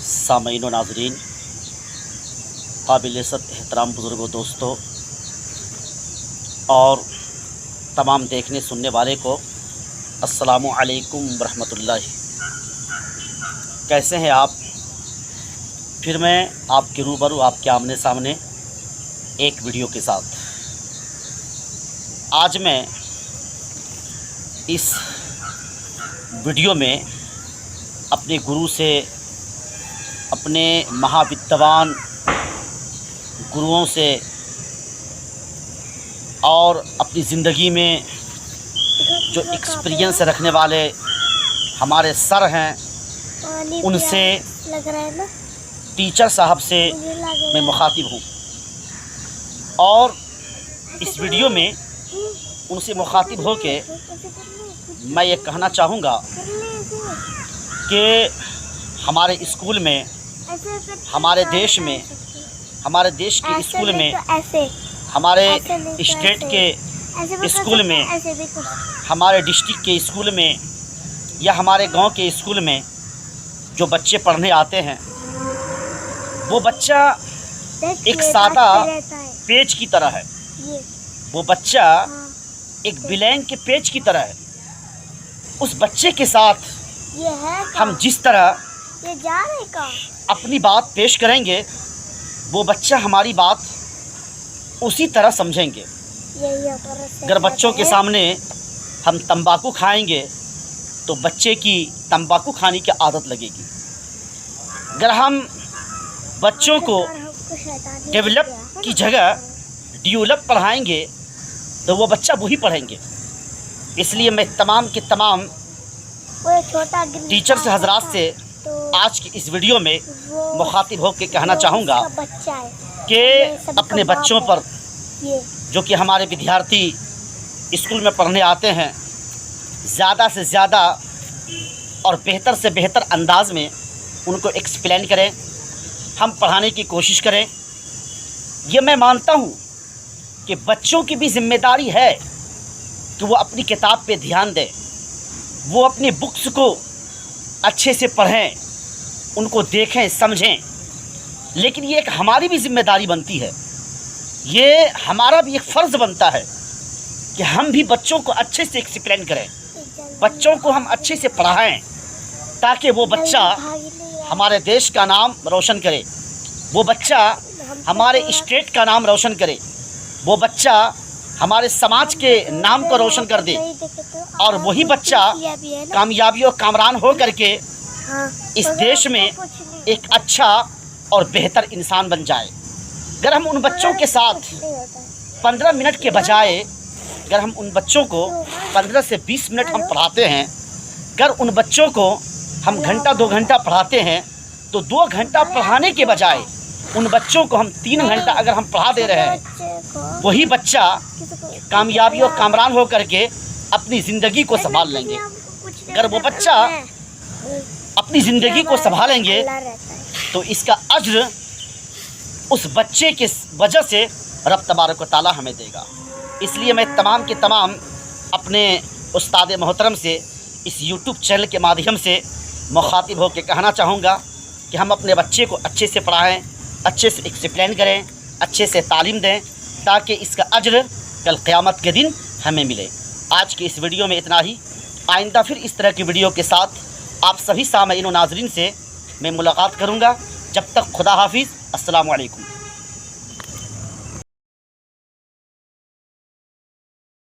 सामईन व नाज़रीन, काबिल-ए-इज़्ज़त एहतराम बुज़ुर्गों, दोस्तों और तमाम देखने सुनने वाले को अस्सलामु अलैकुम रहमतुल्लाहि। कैसे हैं आप? फिर मैं आपके रूबरू, आपके आमने सामने एक वीडियो के साथ। आज मैं इस वीडियो में अपने गुरु से, अपने महाविद्वान गुरुओं से और अपनी ज़िंदगी में जो एक्सपीरियंस रखने वाले हमारे सर हैं, उनसे, टीचर साहब से मैं मुखातिब हूँ। और इस वीडियो में उनसे मुखातिब होके मैं ये कहना चाहूँगा कि हमारे स्कूल में, हमारे देश में, हमारे देश के स्कूल में, हमारे स्टेट के स्कूल में, हमारे डिस्ट्रिक्ट के स्कूल में या हमारे गांव के स्कूल में जो बच्चे पढ़ने आते हैं, वो बच्चा एक सादा पेज की तरह है। वो बच्चा एक ब्लैंक के पेज की तरह है। उस बच्चे के साथ हम जिस तरह अपनी बात पेश करेंगे, वो बच्चा हमारी बात उसी तरह समझेंगे। अगर बच्चों के सामने हम तंबाकू खाएंगे तो बच्चे की तंबाकू खाने की आदत लगेगी। अगर हम बच्चों को डेवलप की जगह डेवलप पढ़ाएंगे तो वो बच्चा वही पढ़ेंगे। इसलिए मैं तमाम के तमाम टीचर्स हजरात से आज की इस वीडियो में मुखातिब होकर कहना चाहूँगा कि अपने बच्चों पर, जो कि हमारे विद्यार्थी स्कूल में पढ़ने आते हैं, ज़्यादा से ज़्यादा और बेहतर से बेहतर अंदाज में उनको एक्सप्लेन करें, हम पढ़ाने की कोशिश करें। ये मैं मानता हूँ कि बच्चों की भी जिम्मेदारी है कि वो अपनी किताब पे ध्यान दें, वो अपनी बुक्स को अच्छे से पढ़ें, उनको देखें, समझें। लेकिन ये एक हमारी भी जिम्मेदारी बनती है, ये हमारा भी एक फ़र्ज़ बनता है कि हम भी बच्चों को अच्छे से एक्सप्लेन करें, बच्चों को हम अच्छे से पढ़ाएं, ताकि वो बच्चा हमारे देश का नाम रोशन करे, वो बच्चा हमारे स्टेट का नाम रोशन करे, वो बच्चा हमारे समाज के नाम को रोशन कर दे, और वही बच्चा कामयाबी और कामरान हो करके इस देश में एक अच्छा और बेहतर इंसान बन जाए। अगर हम उन बच्चों के साथ 15 मिनट के बजाय, अगर हम उन बच्चों को 15 से 20 मिनट हम पढ़ाते हैं, अगर उन बच्चों को हम घंटा 2 घंटा पढ़ाते हैं, तो 2 घंटा पढ़ाने के बजाय उन बच्चों को हम 3 घंटा अगर हम पढ़ा दे रहे हैं, वही बच्चा कामयाबी और कामरान हो करके अपनी ज़िंदगी को संभाल लेंगे। अगर वो बच्चा अपनी ज़िंदगी को संभालेंगे तो इसका अज्र उस बच्चे के वजह से रब तबारक व तआला हमें देगा। इसलिए मैं तमाम के तमाम अपने उस्ताद मोहतरम से इस यूट्यूब चैनल के माध्यम से मुखातिब होकर कहना चाहूँगा कि हम अपने बच्चे को अच्छे से पढ़ाएं, अच्छे से एक्सप्लेन करें, अच्छे से तालीम दें, ताकि इसका अज्र कल क़यामत के दिन हमें मिले। आज की इस वीडियो में इतना ही। आइंदा फिर इस तरह की वीडियो के साथ आप सभी सामईन व नाज़रीन से मैं मुलाकात करूँगा। जब तक खुदा हाफिज़। अस्सलामु अलैकुम।